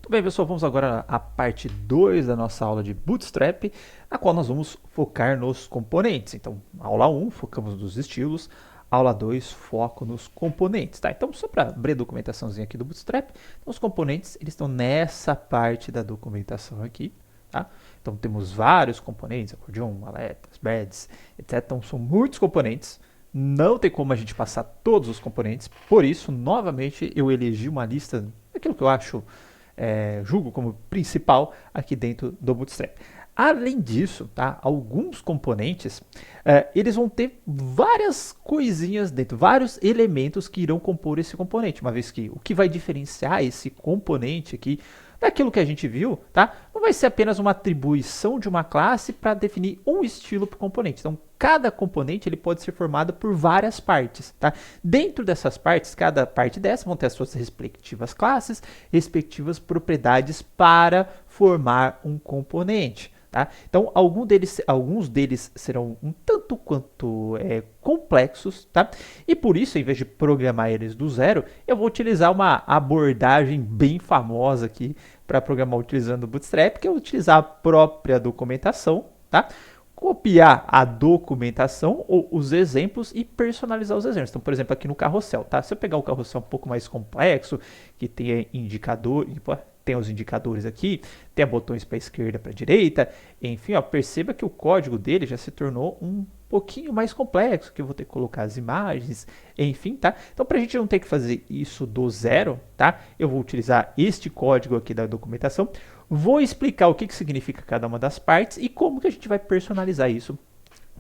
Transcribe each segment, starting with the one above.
Bem, pessoal, vamos agora à parte 2 da nossa aula de Bootstrap, na qual nós vamos focar nos componentes. Então, aula 1, focamos nos estilos, aula 2, foco nos componentes, tá? Então, só para abrir a documentaçãozinha aqui do Bootstrap, então, os componentes, eles estão nessa parte da documentação aqui, tá? Então, temos vários componentes, acordeon, aletas, breads, etc. Então, são muitos componentes. Não tem como a gente passar todos os componentes, por isso, novamente, eu elegi uma lista daquilo que eu acho julgo como principal aqui dentro do Bootstrap. Além disso, tá, alguns componentes, eles vão ter várias coisinhas dentro, vários elementos que irão compor esse componente, uma vez que o que vai diferenciar esse componente aqui daquilo que a gente viu, tá? Não vai ser apenas uma atribuição de uma classe para definir um estilo para o componente. Então, cada componente ele pode ser formado por várias partes, tá? Dentro dessas partes, cada parte dessa vão ter as suas respectivas classes, respectivas propriedades para formar um componente. Tá? Então, alguns deles serão um tanto quanto complexos, tá? E por isso, em vez de programar eles do zero, eu vou utilizar uma abordagem bem famosa aqui para programar utilizando o Bootstrap, que é utilizar a própria documentação, tá? Copiar a documentação ou os exemplos e personalizar os exemplos. Então, por exemplo, aqui no carrossel, tá? Se eu pegar o carrossel um pouco mais complexo, que tem indicador, tem os indicadores aqui, tem botões para esquerda, para direita, enfim, ó, perceba que o código dele já se tornou um pouquinho mais complexo, que eu vou ter que colocar as imagens, enfim, tá? Então, para a gente não ter que fazer isso do zero, tá? Eu vou utilizar este código aqui da documentação, vou explicar o que significa cada uma das partes e como que a gente vai personalizar isso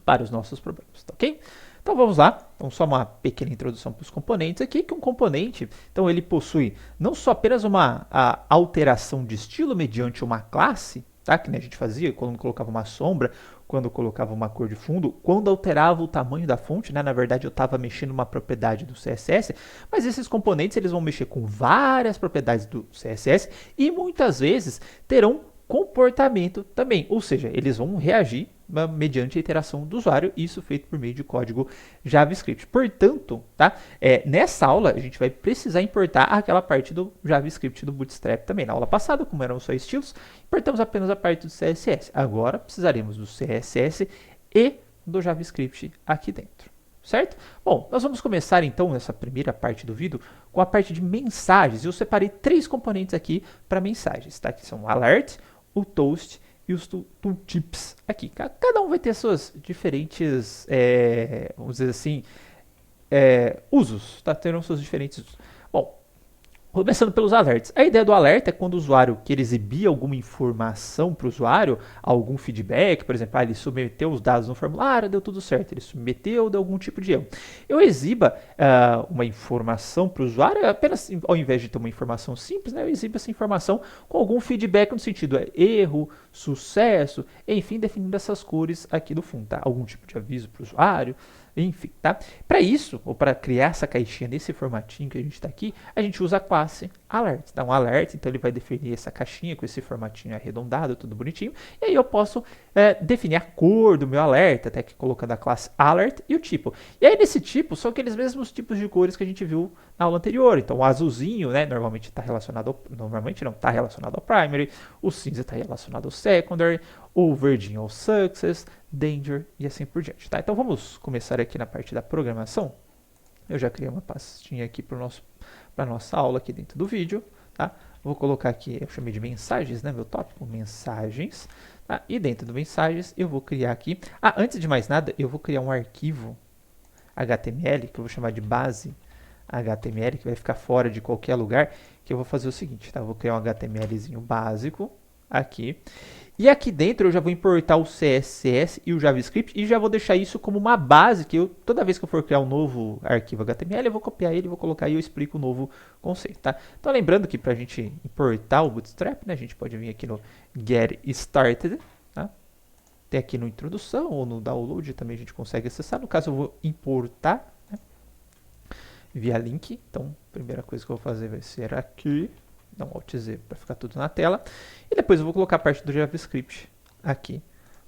para os nossos problemas, tá ok? Então vamos lá, então só uma pequena introdução para os componentes aqui, que um componente, então ele possui não só apenas uma alteração de estilo mediante uma classe, tá? Que nem a gente fazia quando colocava uma sombra, quando colocava uma cor de fundo, quando alterava o tamanho da fonte, né? Na verdade eu estava mexendo uma propriedade do CSS, mas esses componentes eles vão mexer com várias propriedades do CSS e muitas vezes terão comportamento também, ou seja, eles vão reagir mediante a interação do usuário, isso feito por meio de código JavaScript. Portanto, tá? Nessa aula a gente vai precisar importar aquela parte do JavaScript do Bootstrap também. Na aula passada, como eram só estilos, importamos apenas a parte do CSS. Agora precisaremos do CSS e do JavaScript aqui dentro. Certo? Bom, nós vamos começar então nessa primeira parte do vídeo com a parte de mensagens. Eu separei 3 componentes aqui para mensagens, tá? Que são o alert, o toast e os tooltips aqui. Cada um vai ter suas diferentes, vamos dizer assim, usos, tá? Terão seus diferentes usos. Bom, começando pelos alerts. A ideia do alerta é quando o usuário quer exibir alguma informação para o usuário, algum feedback, por exemplo, ele submeteu os dados no formulário, deu tudo certo, ele submeteu, deu algum tipo de erro. Eu exiba uma informação para o usuário, apenas ao invés de ter uma informação simples, né, eu exibo essa informação com algum feedback no sentido erro, sucesso, enfim, definindo essas cores aqui do fundo, tá? Algum tipo de aviso para o usuário, enfim, tá? Para isso, ou para criar essa caixinha nesse formatinho que a gente está aqui, a gente usa a classe alert. Dá um alert, então ele vai definir essa caixinha com esse formatinho arredondado, tudo bonitinho. E aí eu posso definir a cor do meu alerta, até que colocando a classe alert e o tipo. E aí nesse tipo, são aqueles mesmos tipos de cores que a gente viu na aula anterior. Então o azulzinho, né, normalmente está relacionado está relacionado ao primary, o cinza está relacionado ao secondary, o verdinho ao success, danger e assim por diante, tá? Então vamos começar aqui na parte da programação. Eu já criei uma pastinha aqui para nossa aula aqui dentro do vídeo, tá? Vou colocar aqui, eu chamei de mensagens, né? Meu tópico, mensagens, tá? E dentro do mensagens eu vou criar aqui, antes de mais nada, eu vou criar um arquivo HTML, que eu vou chamar de base HTML, que vai ficar fora de qualquer lugar, que eu vou fazer o seguinte, tá? Eu vou criar um HTMLzinho básico aqui. E aqui dentro eu já vou importar o CSS e o JavaScript e já vou deixar isso como uma base que toda vez que eu for criar um novo arquivo HTML, eu vou copiar ele, vou colocar e eu explico o novo conceito, tá? Então lembrando que para a gente importar o Bootstrap, né, a gente pode vir aqui no Get Started, tá? Tem aqui no introdução ou no download também a gente consegue acessar. No caso eu vou importar, né, via link. Então a primeira coisa que eu vou fazer vai ser aqui. Dá um Alt Z para ficar tudo na tela. E depois eu vou colocar a parte do JavaScript aqui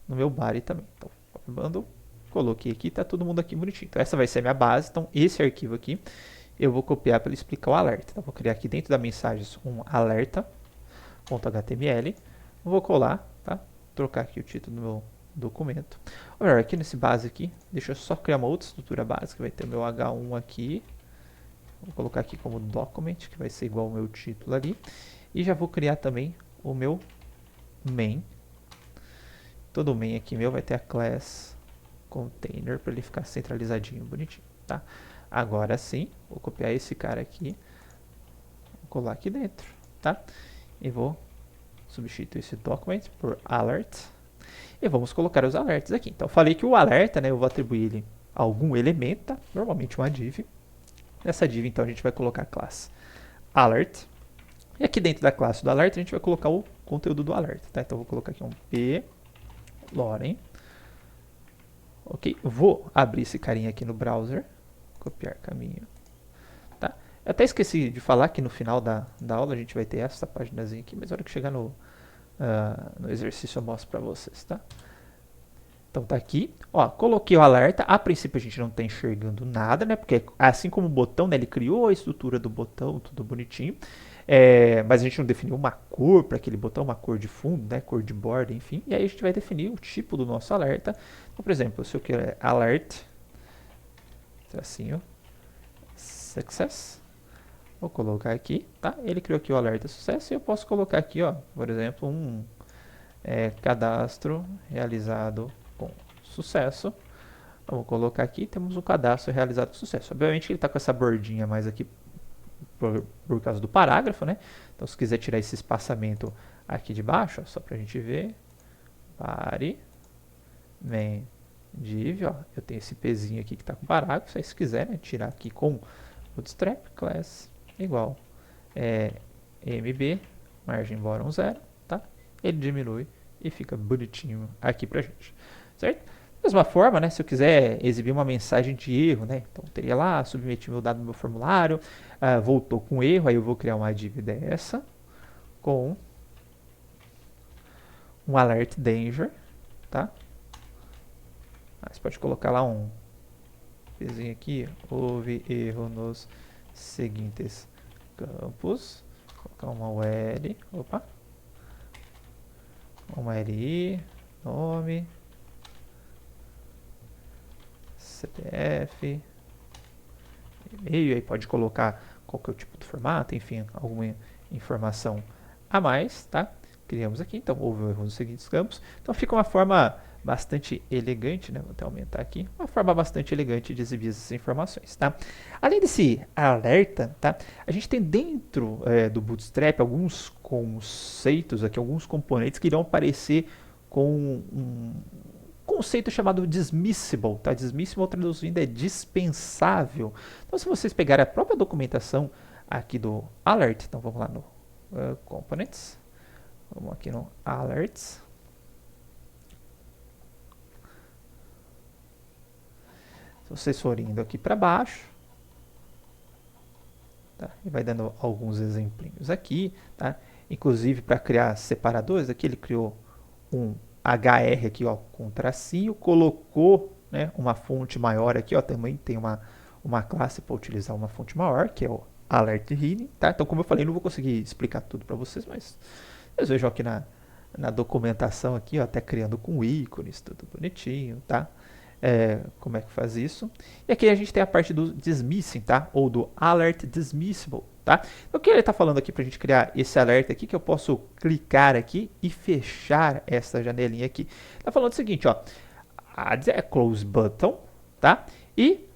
no meu body também. Então, copy bundle, coloquei aqui, tá todo mundo aqui bonitinho. Então, essa vai ser a minha base. Então, esse arquivo aqui, eu vou copiar para ele explicar o alerta. Então, vou criar aqui dentro da mensagem um alerta. .html, vou colar, tá? Trocar aqui o título do meu documento. Ou melhor, aqui nesse base aqui, deixa eu só criar uma outra estrutura básica, vai ter o meu H1 aqui, vou colocar aqui como document, que vai ser igual ao meu título ali, e já vou criar também o meu main. Todo main aqui meu vai ter a class container para ele ficar centralizadinho, bonitinho, tá? Agora sim, vou copiar esse cara aqui, vou colar aqui dentro, tá? E vou substituir esse document por alert. E vamos colocar os alertas aqui. Então, eu falei que o alerta, né, eu vou atribuir ele a algum elemento, tá? Normalmente uma div. Nessa div, então, a gente vai colocar a classe alert. E aqui dentro da classe do alert, a gente vai colocar o conteúdo do alerta, tá? Então, eu vou colocar aqui um p loren. Ok, vou abrir esse carinha aqui no browser. Copiar caminho. Tá? Eu até esqueci de falar que no final da aula a gente vai ter essa paginazinha aqui, mas na hora que chegar no exercício eu mostro para vocês, tá? Então tá aqui, ó, coloquei o alerta. A princípio a gente não tá enxergando nada, né? Porque assim como o botão, né, ele criou a estrutura do botão, tudo bonitinho. Mas a gente não definiu uma cor para aquele botão, uma cor de fundo, né, cor de borda, enfim. E aí a gente vai definir o tipo do nosso alerta. Então, por exemplo, se eu quero alert, tracinho, success, vou colocar aqui, tá? Ele criou aqui o alerta sucesso e eu posso colocar aqui, ó, por exemplo, um cadastro realizado com sucesso. Vamos colocar aqui, temos um cadastro realizado com sucesso. Obviamente ele está com essa bordinha mais aqui por causa do parágrafo, né? Então se quiser tirar esse espaçamento aqui de baixo, ó, só para a gente ver, pare, main div, ó, eu tenho esse pezinho aqui que está com parágrafo, aí se quiser, né, tirar aqui com bootstrap class igual mb margem bottom 0, tá? Ele diminui e fica bonitinho aqui pra gente, certo? Da mesma forma, né, se eu quiser exibir uma mensagem de erro, né, então teria lá, submeti meu dado no meu formulário, voltou com erro, aí eu vou criar uma div dessa com um alert danger, tá? Você pode colocar lá um pezinho aqui, houve erro nos seguintes campos, colocar uma URL, opa, uma URI, nome, CPF, e-mail, aí pode colocar qual que é o tipo de formato, enfim, alguma informação a mais, tá? Criamos aqui, então houve um erro nos seguintes campos. Então fica uma forma bastante elegante, né? Vou até aumentar aqui, uma forma bastante elegante de exibir essas informações, tá? Além desse alerta, tá? A gente tem dentro do Bootstrap alguns conceitos aqui, alguns componentes que irão aparecer com um conceito chamado dismissible, tá? Dismissible traduzindo é dispensável. Então, se vocês pegarem a própria documentação aqui do alert, então vamos lá no components, vamos aqui no alerts. Se vocês forem indo aqui para baixo, tá? E vai dando alguns exemplinhos aqui, tá? Inclusive para criar separadores, aqui ele criou um HR aqui, ó, com tracinho, colocou, né, uma fonte maior aqui, ó, também tem uma classe para utilizar uma fonte maior, que é o alert heading, tá? Então, como eu falei, não vou conseguir explicar tudo para vocês, mas vocês vejam aqui na documentação aqui, ó, até criando com ícones, tudo bonitinho, tá? Como é que faz isso? E aqui a gente tem a parte do dismissing, tá? Ou do alert dismissible, tá? Então, o que ele está falando aqui para a gente criar esse alerta aqui, que eu posso clicar aqui e fechar essa janelinha aqui. Está falando o seguinte, ó, add a close button, tá? E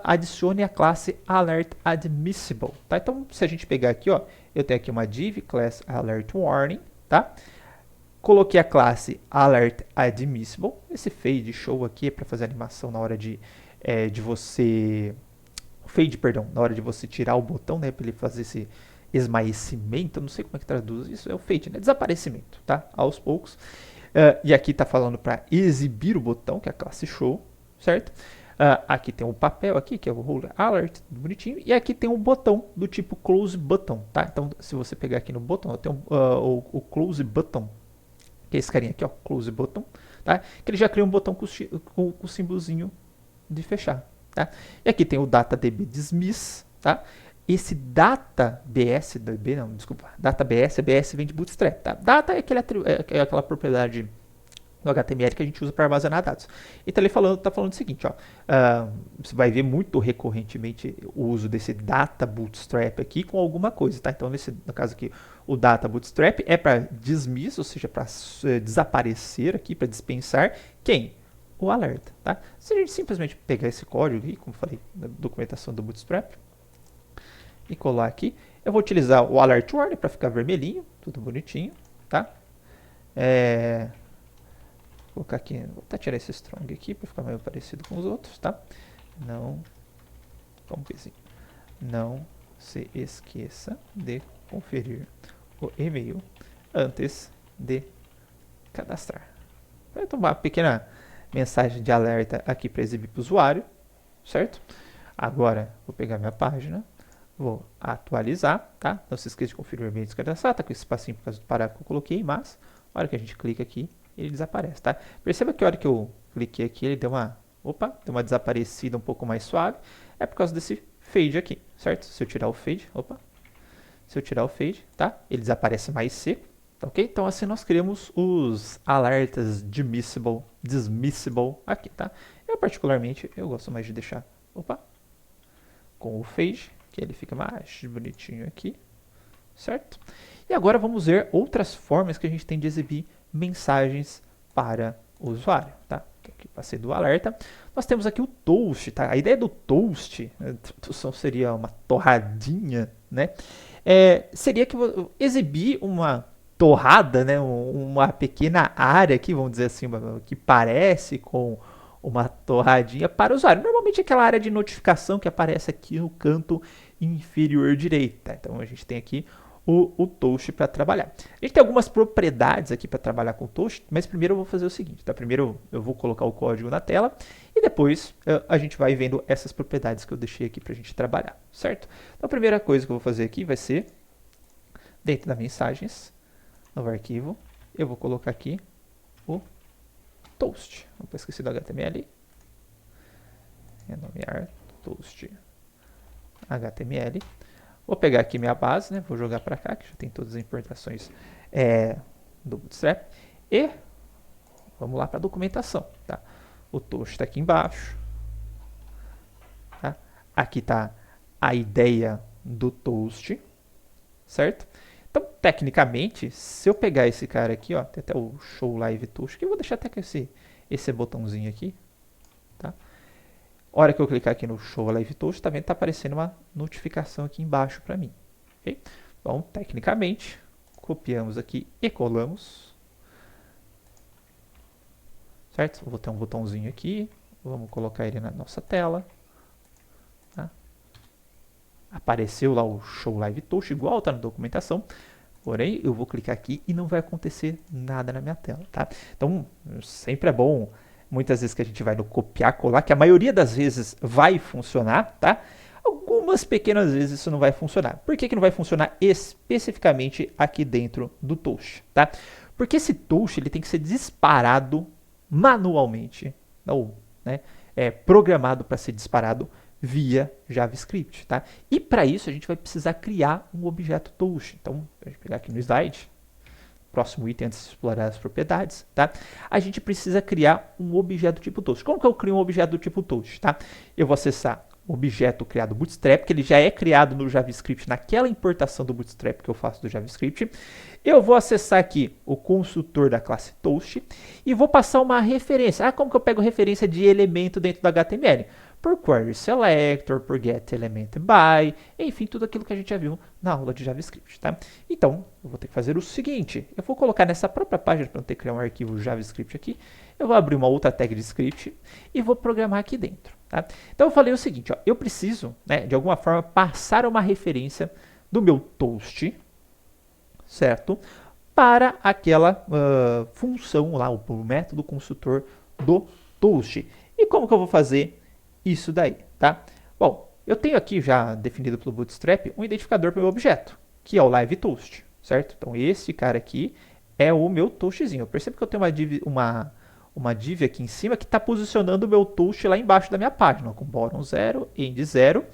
adicione a classe alert admissible, tá? Então, se a gente pegar aqui, ó, eu tenho aqui uma div class alert warning, tá? Coloquei a classe alert admissible. Esse fade show aqui é para fazer animação na hora de você fade, perdão, na hora de você tirar o botão, né, para ele fazer esse esmaecimento, eu não sei como é que traduz isso, é o fade, né, desaparecimento, tá, aos poucos. E aqui está falando para exibir o botão, que é a classe show, certo? Aqui tem um papel aqui, que é o role alert, bonitinho, e aqui tem um botão do tipo close button, tá? Então, se você pegar aqui no botão, tem o close button, que é esse carinha aqui, ó, close button, tá? Que ele já cria um botão com o símbolozinho de fechar, tá? E aqui tem o DataDB dismiss, tá? esse data BS, não, desculpa, data BS, BS vem de Bootstrap, tá? Data é, aquela propriedade no HTML que a gente usa para armazenar dados. Então ele está falando o seguinte, ó, você vai ver muito recorrentemente o uso desse data bootstrap aqui com alguma coisa, tá? Então no caso aqui, o data bootstrap é para dismiss, ou seja, para desaparecer aqui, para dispensar quem? O alerta, tá? Se a gente simplesmente pegar esse código aqui, como falei, na documentação do bootstrap, e colar aqui, eu vou utilizar o alert warning para ficar vermelhinho, tudo bonitinho, tá? Vou colocar aqui, vou até tirar esse strong aqui para ficar mais parecido com os outros, tá? Não, vamos ver assim. Não se esqueça de conferir o e-mail antes de cadastrar. Vai tomar uma pequena mensagem de alerta aqui para exibir para o usuário, certo? Agora, vou pegar minha página, vou atualizar, tá? Não se esqueça de conferir o e-mail antes de cadastrar, tá com esse espacinho por causa do parágrafo que eu coloquei, mas na hora que a gente clica aqui, ele desaparece, tá? Perceba que a hora que eu cliquei aqui, ele deu uma desaparecida um pouco mais suave. É por causa desse fade aqui, certo? Se eu tirar o fade, tá? Ele desaparece mais seco, tá ok? Então assim nós criamos os alertas dismissible aqui, tá? Eu particularmente, eu gosto mais de deixar, com o fade, que ele fica mais bonitinho aqui, certo? E agora vamos ver outras formas que a gente tem de exibir mensagens para o usuário, tá? Aqui passei do alerta. Nós temos aqui o toast, tá? A ideia do toast, a tradução seria uma torradinha, né? Seria que exibir uma torrada, né? Uma pequena área aqui, vamos dizer assim, que parece com uma torradinha para o usuário. Normalmente aquela área de notificação que aparece aqui no canto inferior direito, tá? Então a gente tem aqui o toast para trabalhar. A gente tem algumas propriedades aqui para trabalhar com o toast, mas primeiro eu vou fazer o seguinte, tá? Primeiro eu vou colocar o código na tela e depois a gente vai vendo essas propriedades que eu deixei aqui para a gente trabalhar, certo? Então a primeira coisa que eu vou fazer aqui vai ser, dentro da mensagens, novo arquivo, eu vou colocar aqui o toast. Opa, esqueci do HTML. Renomear toast HTML. Vou pegar aqui minha base, né? Vou jogar para cá, que já tem todas as importações do Bootstrap. E vamos lá para a documentação, tá? O toast está aqui embaixo. Tá? Aqui está a ideia do toast, certo? Então, tecnicamente, se eu pegar esse cara aqui, ó, tem até o Show Live Toast, que eu vou deixar até com esse botãozinho aqui, tá? A hora que eu clicar aqui no Show Live Toast, tá vendo que tá aparecendo uma notificação aqui embaixo para mim. Okay? Então, tecnicamente, copiamos aqui e colamos. Certo? Vou ter um botãozinho aqui. Vamos colocar ele na nossa tela. Tá? Apareceu lá o Show Live Toast, igual tá na documentação. Porém, eu vou clicar aqui e não vai acontecer nada na minha tela. Tá? Então, sempre é bom... Muitas vezes que a gente vai no copiar, colar, que a maioria das vezes vai funcionar, tá? Algumas pequenas vezes isso não vai funcionar. Por que não vai funcionar especificamente aqui dentro do toast, tá? Porque esse toast ele tem que ser disparado manualmente, ou né, programado para ser disparado via JavaScript, tá? E para isso a gente vai precisar criar um objeto toast. Então, deixa eu pegar aqui no slide. Próximo item antes de explorar as propriedades, tá? A gente precisa criar um objeto tipo toast. Como que eu crio um objeto do tipo toast, tá? Eu vou acessar o objeto criado Bootstrap, que ele já é criado no JavaScript, naquela importação do Bootstrap que eu faço do JavaScript. Eu vou acessar aqui o construtor da classe Toast e vou passar uma referência. Como que eu pego referência de elemento dentro do HTML? Por query selector, por get element by, enfim, tudo aquilo que a gente já viu na aula de JavaScript, tá? Então, eu vou ter que fazer o seguinte, eu vou colocar nessa própria página, para não ter que criar um arquivo JavaScript aqui, eu vou abrir uma outra tag de script e vou programar aqui dentro, tá? Então, eu falei o seguinte, ó, eu preciso, né, de alguma forma, passar uma referência do meu toast, certo? Para aquela função lá, o método construtor do toast. E como que eu vou fazer isso daí, tá? Bom, eu tenho aqui já definido pelo Bootstrap um identificador para o meu objeto, que é o live toast, certo? Então, esse cara aqui é o meu toastzinho. Eu percebo que eu tenho uma div aqui em cima que está posicionando o meu toast lá embaixo da minha página, com bottom 0, end 0.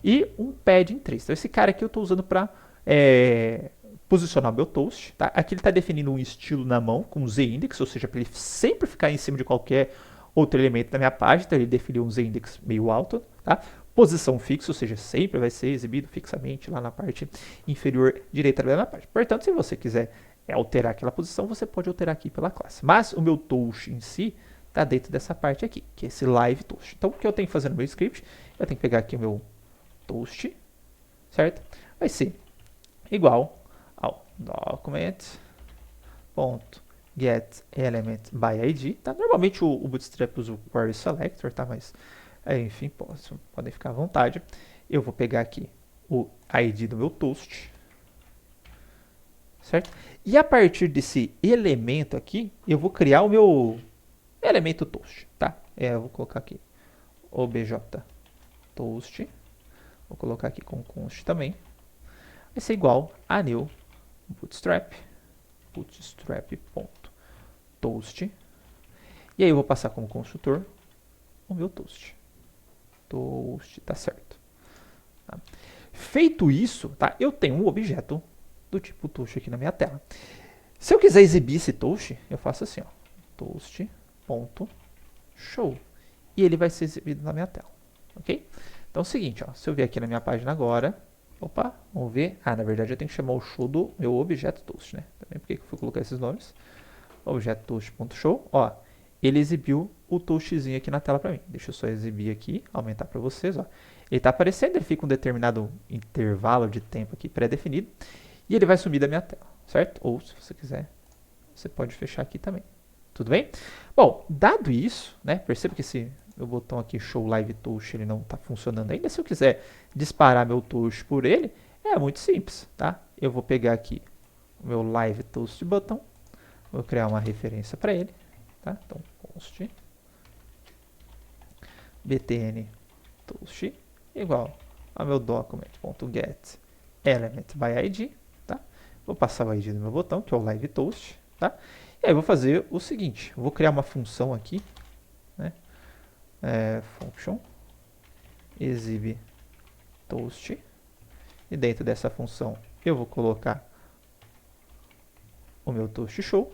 e um padding 3. Então esse cara aqui eu estou usando para posicionar o meu toast. Tá? Aqui ele está definindo um estilo na mão com z-index, ou seja, para ele sempre ficar em cima de qualquer outro elemento da minha página. Então ele definiu um z-index meio alto. Tá? Posição fixa, ou seja, sempre vai ser exibido fixamente lá na parte inferior direita da minha página. Portanto, se você quiser alterar aquela posição, você pode alterar aqui pela classe. Mas o meu toast em si está dentro dessa parte aqui, que é esse live toast. Então, o que eu tenho que fazer no meu script? Eu tenho que pegar aqui o meu toast, certo? Vai ser igual ao document.getElementById, tá? Normalmente o Bootstrap usa o query selector, tá? Mas, enfim, podem ficar à vontade. Eu vou pegar aqui o ID do meu toast, certo? E a partir desse elemento aqui, eu vou criar o meu elemento toast, tá? Eu vou colocar aqui obj toast, vou colocar aqui com const também, vai ser igual a new bootstrap.toast, e aí eu vou passar como construtor o meu toast, tá certo? Tá? Feito isso, tá? Eu tenho um objeto do tipo toast aqui na minha tela. Se eu quiser exibir esse toast, eu faço assim, ó, toast.show, e ele vai ser exibido na minha tela, ok? Então é o seguinte, ó, se eu vier aqui na minha página agora, opa, vamos ver, na verdade eu tenho que chamar o show do meu objeto toast, né? Também por que eu fui colocar esses nomes? Objeto toast.show, ó, ele exibiu o toastzinho aqui na tela para mim. Deixa eu só exibir aqui, aumentar para vocês, ó. Ele está aparecendo, ele fica um determinado intervalo de tempo aqui pré-definido, e ele vai sumir da minha tela, certo? Ou, se você quiser, você pode fechar aqui também. Tudo bem? Bom, dado isso, né, perceba que esse meu botão aqui, Show Live Toast, ele não está funcionando ainda. Se eu quiser disparar meu toast por ele, é muito simples, tá? Eu vou pegar aqui o meu Live Toast botão, vou criar uma referência para ele, tá? Então, const btn toast igual ao meu document.getElementById, tá? Vou passar o ID do meu botão, que é o Live Toast, tá? E aí eu vou fazer o seguinte, eu vou criar uma função aqui, né? Function exibe toast, e dentro dessa função eu vou colocar o meu toast show,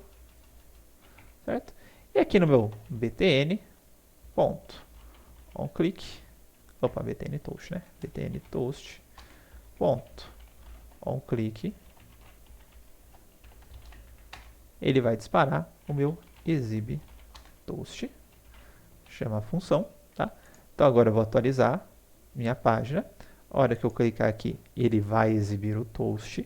certo? E aqui no meu btn ponto onClick, btn toast, né? btn toast ponto onClick, ele vai disparar o meu exibe toast, chama a função, tá? Então agora eu vou atualizar minha página. A hora que eu clicar aqui, ele vai exibir o toast,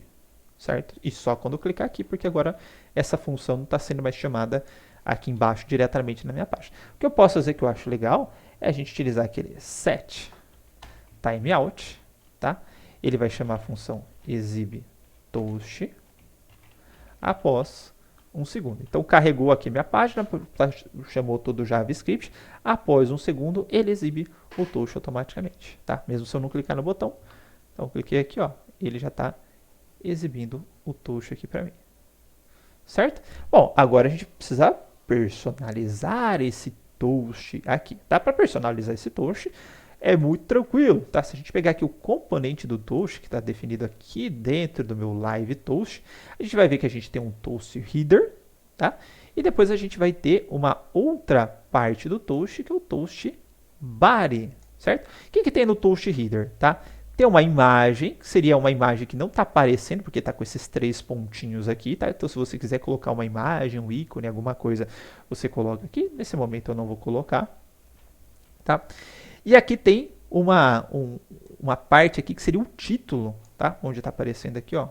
certo? E só quando eu clicar aqui, porque agora essa função não está sendo mais chamada aqui embaixo diretamente na minha página. O que eu posso fazer que eu acho legal é a gente utilizar aquele set timeout, tá? Ele vai chamar a função exibe toast após 1 segundo. Então carregou aqui minha página, chamou todo o JavaScript, após 1 segundo ele exibe o toast automaticamente, tá? Mesmo se eu não clicar no botão. Então eu cliquei aqui, ó, ele já está exibindo o toast aqui para mim, certo? Bom, agora a gente precisa personalizar esse toast aqui, tá? Para personalizar esse toast é muito tranquilo, tá? Se a gente pegar aqui o componente do toast, que está definido aqui dentro do meu live toast, a gente vai ver que a gente tem um toast header, tá? E depois a gente vai ter uma outra parte do toast, que é o toast body, certo? O que tem no toast header, tá? Tem uma imagem, que seria uma imagem que não está aparecendo, porque está com esses 3 pontinhos aqui, tá? Então, se você quiser colocar uma imagem, um ícone, alguma coisa, você coloca aqui. Nesse momento eu não vou colocar, tá? E aqui tem uma parte aqui que seria o título, tá? Onde está aparecendo aqui, ó,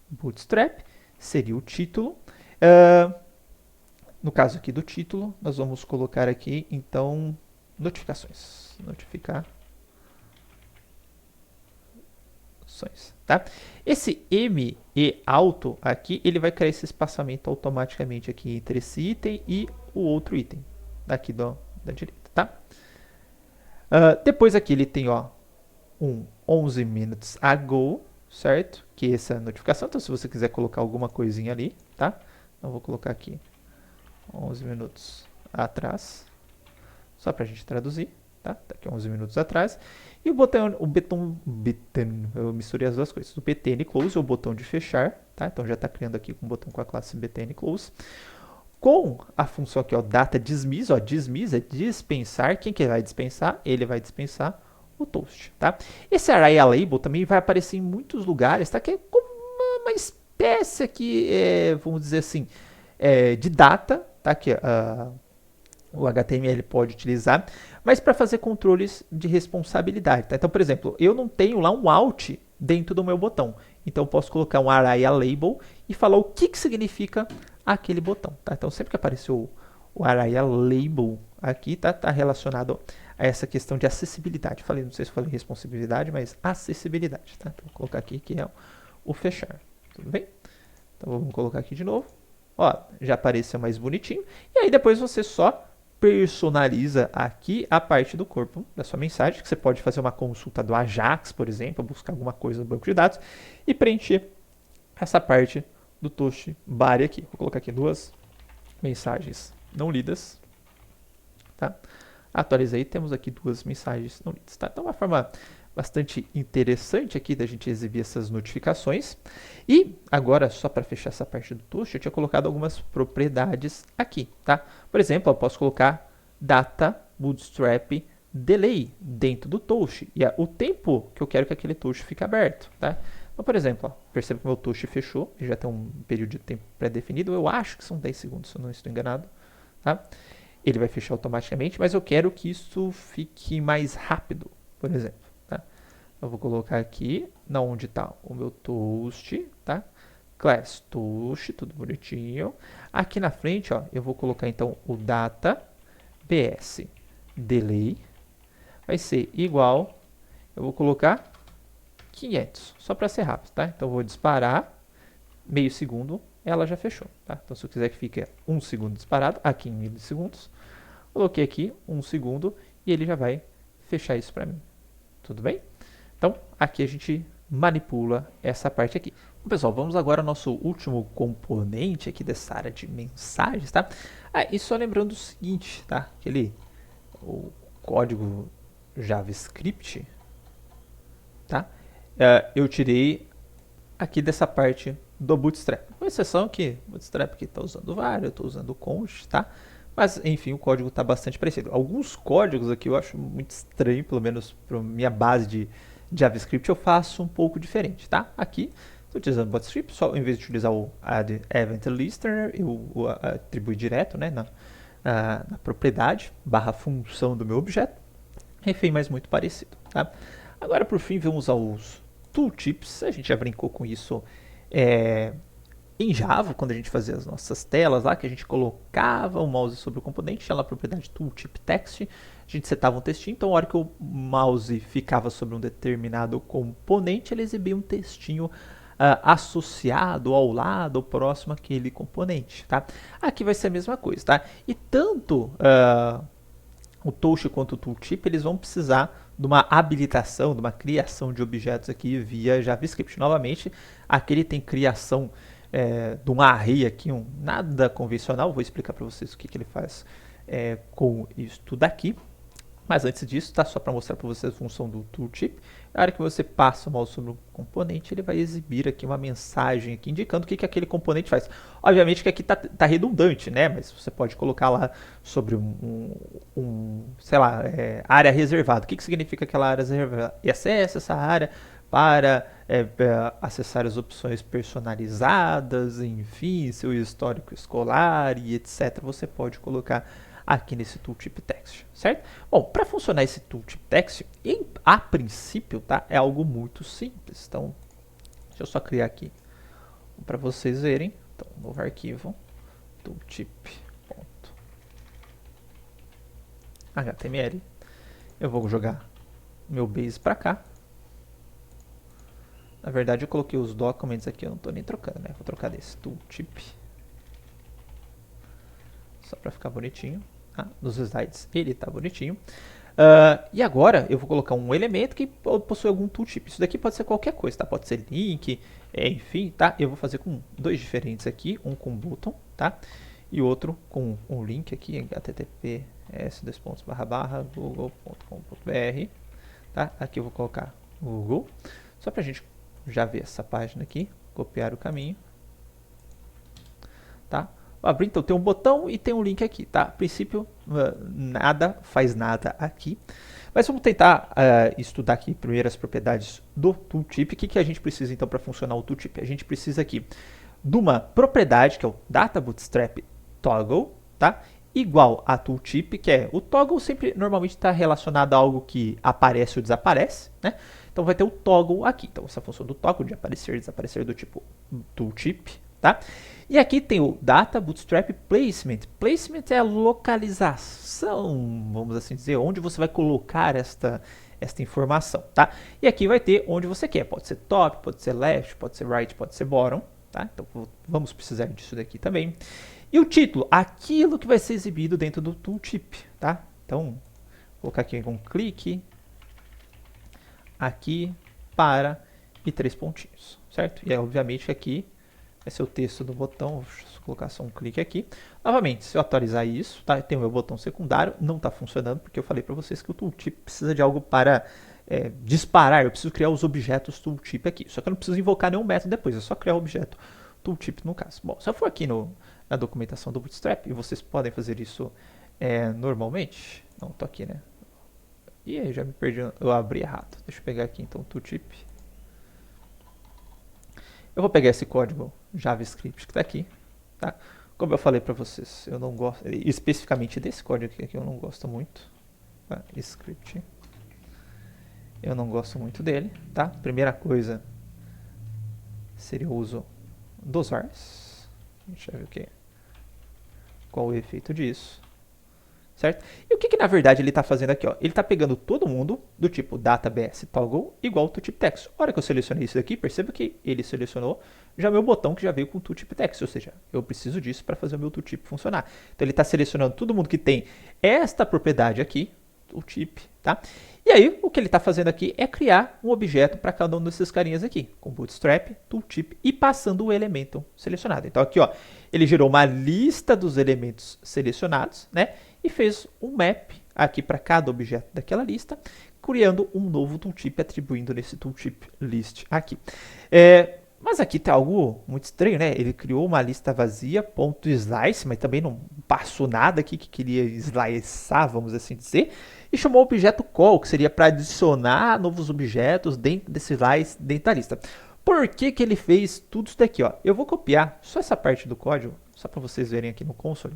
Bootstrap, seria o título. No caso aqui do título, nós vamos colocar aqui, então, notificações. Tá? Esse ME auto aqui, ele vai criar esse espaçamento automaticamente aqui entre esse item e o outro item, daqui da direita, tá? Depois aqui ele tem, ó, um 11 minutes ago, certo? Que é essa notificação, então se você quiser colocar alguma coisinha ali, tá? Então vou colocar aqui 11 minutos atrás, só para a gente traduzir, tá? Daqui a 11 minutos atrás. E o botão, eu misturei as duas coisas. O btn close é o botão de fechar, tá? Então já está criando aqui um botão com a classe btn close. Com a função aqui, ó, data dismiss, ó, dismiss é dispensar. Quem que vai dispensar? Ele vai dispensar o toast, tá? Esse array label também vai aparecer em muitos lugares, tá? Que é como uma espécie aqui, vamos dizer assim, de data, tá? Que o HTML pode utilizar, mas para fazer controles de responsabilidade, tá? Então, por exemplo, eu não tenho lá um alt dentro do meu botão, então eu posso colocar um array label e falar o que significa aquele botão, tá? Então, sempre que apareceu o array label aqui, tá relacionado a essa questão de acessibilidade. Não sei se falei responsabilidade, mas acessibilidade, tá? Então, vou colocar aqui que é o fechar, tudo bem? Então, vamos colocar aqui de novo. Ó, já apareceu mais bonitinho. E aí, depois você só personaliza aqui a parte do corpo da sua mensagem, que você pode fazer uma consulta do Ajax, por exemplo, buscar alguma coisa no banco de dados e preencher essa parte do toast body aqui. Vou colocar aqui 2 mensagens não lidas, tá? Atualizei, temos aqui 2 mensagens não lidas, tá? Então, uma forma bastante interessante aqui da gente exibir essas notificações. E agora, só para fechar essa parte do toast, eu tinha colocado algumas propriedades aqui, tá? Por exemplo, eu posso colocar data bootstrap delay dentro do toast e o tempo que eu quero que aquele toast fique aberto, tá? Então, por exemplo, ó, perceba que o meu toast fechou, e já tem um período de tempo pré-definido, eu acho que são 10 segundos, se eu não estou enganado, tá? Ele vai fechar automaticamente, mas eu quero que isso fique mais rápido, por exemplo. Eu vou colocar aqui, onde está o meu toast, tá? Class toast, tudo bonitinho. Aqui na frente, ó, eu vou colocar então o data bs delay vai ser igual, eu vou colocar 500, só para ser rápido, tá? Então eu vou disparar, meio segundo, ela já fechou, tá? Então se eu quiser que fique 1 segundo disparado, aqui em milissegundos, coloquei aqui 1 segundo e ele já vai fechar isso para mim. Tudo bem? Então, aqui a gente manipula essa parte aqui. Bom, pessoal, vamos agora ao nosso último componente aqui dessa área de mensagens, tá? E só lembrando o seguinte, tá? O código JavaScript, tá? Eu tirei aqui dessa parte do Bootstrap. Com exceção que o Bootstrap aqui está usando o var, eu estou usando o const, tá? Mas, enfim, o código está bastante parecido. Alguns códigos aqui eu acho muito estranho, pelo menos para minha base de JavaScript, eu faço um pouco diferente, tá? Aqui, estou utilizando o Bootstrap, só em vez de utilizar o add event listener, eu atribuo direto, né, na propriedade, /função do meu objeto. Enfim, mas muito parecido, tá? Agora, por fim, vamos aos tooltips. A gente já brincou com isso em Java, quando a gente fazia as nossas telas lá, que a gente colocava o mouse sobre o componente, tinha lá a propriedade tooltip text, a gente setava um textinho, então a hora que o mouse ficava sobre um determinado componente, ele exibia um textinho associado ao lado, ou próximo àquele componente, tá? Aqui vai ser a mesma coisa, tá? E tanto o toast quanto o tooltip, eles vão precisar de uma habilitação, de uma criação de objetos aqui via JavaScript. Novamente, aqui ele tem criação de um array aqui, nada convencional. Vou explicar para vocês o que ele faz com isso daqui. Mas antes disso, tá? Só para mostrar para vocês a função do tooltip. Na hora que você passa o mouse sobre um componente, ele vai exibir aqui uma mensagem aqui indicando o que aquele componente faz. Obviamente que aqui tá redundante, né? Mas você pode colocar lá sobre sei lá, área reservada. O que significa aquela área reservada? E acessa essa área para acessar as opções personalizadas, enfim, seu histórico escolar e etc. Você pode colocar aqui nesse tooltip text, certo? Bom, para funcionar esse tooltip text, a princípio, tá? É algo muito simples. Então, deixa eu só criar aqui para vocês verem. Então, novo arquivo, tooltip.html. Eu vou jogar meu base para cá. Na verdade, eu coloquei os documents aqui, eu não estou nem trocando, né? Vou trocar desse tooltip. Só para ficar bonitinho. Nos slides ele está bonitinho. E agora eu vou colocar um elemento que possui algum tooltip. Isso daqui pode ser qualquer coisa, tá? Pode ser link, enfim, tá? Eu vou fazer com 2 diferentes aqui, um com button, tá? E outro com um link aqui, http s://google.com.br, tá? Aqui eu vou colocar Google, só para a gente já ver essa página aqui, copiar o caminho, tá? Vou abrir, então tem um botão e tem um link aqui, tá? A princípio, nada faz nada aqui, mas vamos tentar estudar aqui primeiro as propriedades do tooltip. O que a gente precisa então para funcionar o tooltip? A gente precisa aqui de uma propriedade, que é o data bootstrap toggle, tá? Igual a tooltip, que é o toggle sempre normalmente está relacionado a algo que aparece ou desaparece, né? Então vai ter o toggle aqui. Então essa função do toggle de aparecer e desaparecer do tipo tooltip, tá? E aqui tem o data bootstrap placement. Placement é a localização, vamos assim dizer, onde você vai colocar esta informação, tá? E aqui vai ter onde você quer. Pode ser top, pode ser left, pode ser right, pode ser bottom, tá? Então vamos precisar disso daqui também. E o título, aquilo que vai ser exibido dentro do tooltip, tá? Então, vou colocar aqui um clique, aqui, para e 3 pontinhos, certo? E aí, obviamente, aqui vai ser o texto do botão, vou colocar só um clique aqui. Novamente, se eu atualizar isso, tá? Tem o meu botão secundário, não está funcionando, porque eu falei para vocês que o tooltip precisa de algo para disparar, eu preciso criar os objetos tooltip aqui. Só que eu não preciso invocar nenhum método depois, é só criar o objeto tooltip no caso. Bom, se eu for aqui na documentação do Bootstrap, e vocês podem fazer isso normalmente, não, tô aqui, né? E aí, já me perdi, eu abri errado. Deixa eu pegar aqui então o tooltip. Eu vou pegar esse código JavaScript que está aqui, tá? Como eu falei para vocês, eu não gosto, especificamente desse código aqui eu não gosto muito, tá? Script. Eu não gosto muito dele, tá? Primeira coisa seria o uso dos vars. Deixa eu ver qual o efeito disso, certo? E o que na verdade ele está fazendo aqui, ó? Ele está pegando todo mundo do tipo databs toggle igual tooltip text. A hora que eu selecionei isso daqui, perceba que ele selecionou já meu botão que já veio com tooltip text, ou seja, eu preciso disso para fazer o meu tooltip funcionar. Então ele está selecionando todo mundo que tem esta propriedade aqui, tooltip, tá? E aí o que ele está fazendo aqui é criar um objeto para cada um desses carinhas aqui, com bootstrap, tooltip e passando o elemento selecionado. Então aqui, ó, ele gerou uma lista dos elementos selecionados, né? E fez um map aqui para cada objeto daquela lista, criando um novo tooltip, atribuindo nesse tooltip list aqui. Mas aqui tem algo muito estranho, né? Ele criou uma lista vazia, ponto slice, mas também não passou nada aqui que queria slicear, vamos assim dizer, e chamou o objeto call, que seria para adicionar novos objetos dentro desse slice, dentro da lista. Por que ele fez tudo isso daqui, ó? Eu vou copiar só essa parte do código, só para vocês verem aqui no console,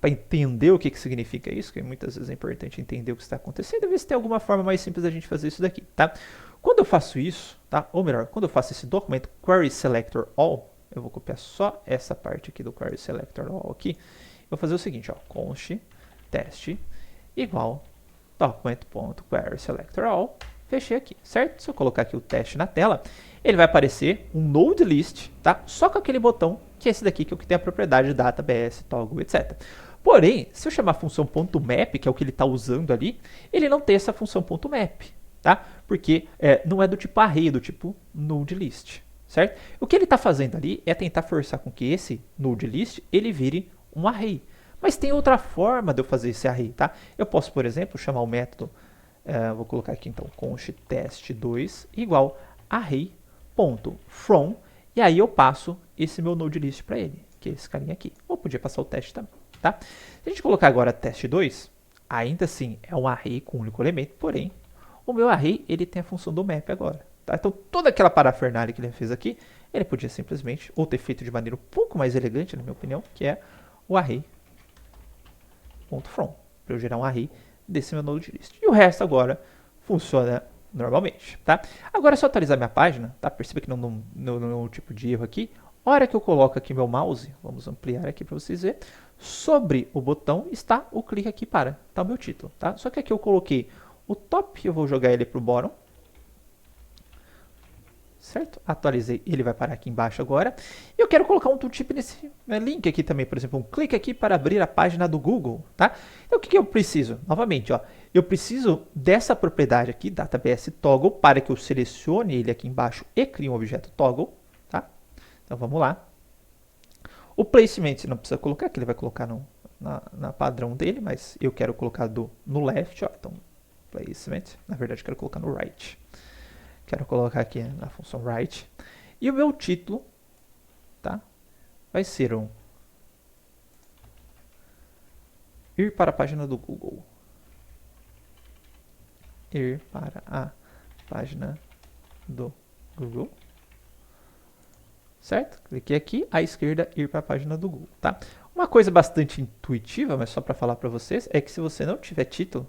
para entender o que significa isso, que muitas vezes é importante entender o que está acontecendo, e ver se tem alguma forma mais simples da gente fazer isso daqui, tá? Quando eu faço isso, tá? Ou melhor, quando eu faço esse documento query selector all, eu vou copiar só essa parte aqui do query selector all aqui, eu vou fazer o seguinte, ó, const teste igual document.query selector all, fechei aqui, certo? Se eu colocar aqui o teste na tela, ele vai aparecer um node list, tá? Só com aquele botão, que é esse daqui, que é o que tem a propriedade databs, toggle, etc. Porém, se eu chamar a função .map, que é o que ele está usando ali, ele não tem essa função .map, tá? Porque não é do tipo array, é do tipo node list, certo? O que ele está fazendo ali é tentar forçar com que esse node list ele vire um array. Mas tem outra forma de eu fazer esse array, tá? Eu posso, por exemplo, chamar o método, vou colocar aqui então, const test2 igual array.from, e aí eu passo esse meu node list para ele, que é esse carinha aqui. Ou podia passar o teste também, tá? Se a gente colocar agora test2, ainda assim é um array com um único elemento, porém, o meu array ele tem a função do map agora, tá? Então toda aquela parafernália que ele fez aqui, ele podia simplesmente, ou ter feito de maneira um pouco mais elegante, na minha opinião, que é o array.from, para eu gerar um array desse meu node list. E o resto agora funciona normalmente, tá? Agora, se eu atualizar minha página, tá? Perceba que não é um tipo de erro aqui. A hora que eu coloco aqui meu mouse, vamos ampliar aqui para vocês verem, sobre o botão está o clique aqui para, tá o meu título, tá? Só que aqui eu coloquei o top, eu vou jogar ele para o bottom, certo? Atualizei, ele vai parar aqui embaixo agora. E eu quero colocar um tooltip nesse link aqui também, por exemplo, um clique aqui para abrir a página do Google, tá? Então o que eu preciso? Novamente, ó, eu preciso dessa propriedade aqui, databs toggle, para que eu selecione ele aqui embaixo e crie um objeto toggle, tá? Então vamos lá. O placement não precisa colocar, que ele vai colocar na padrão dele, mas eu quero colocar no left, ó, então placement, na verdade quero colocar no right. Quero colocar aqui na função right. E o meu título, tá? Vai ser um ir para a página do Google. Ir para a página do Google. Certo? Cliquei aqui, à esquerda, ir para a página do Google, tá? Uma coisa bastante intuitiva, mas só para falar para vocês, é que se você não tiver título,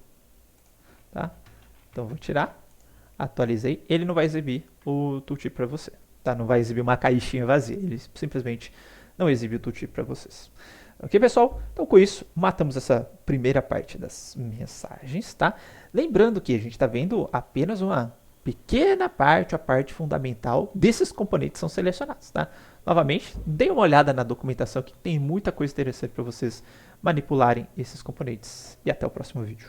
tá? Então vou tirar, atualizei, ele não vai exibir o tooltip para você, tá? Não vai exibir uma caixinha vazia, ele simplesmente não exibe o tooltip para vocês. Ok, pessoal? Então, com isso, matamos essa primeira parte das mensagens, tá? Lembrando que a gente está vendo apenas uma pequena parte, a parte fundamental desses componentes que são selecionados, tá? Novamente, dê uma olhada na documentação que tem muita coisa interessante para vocês manipularem esses componentes. E até o próximo vídeo.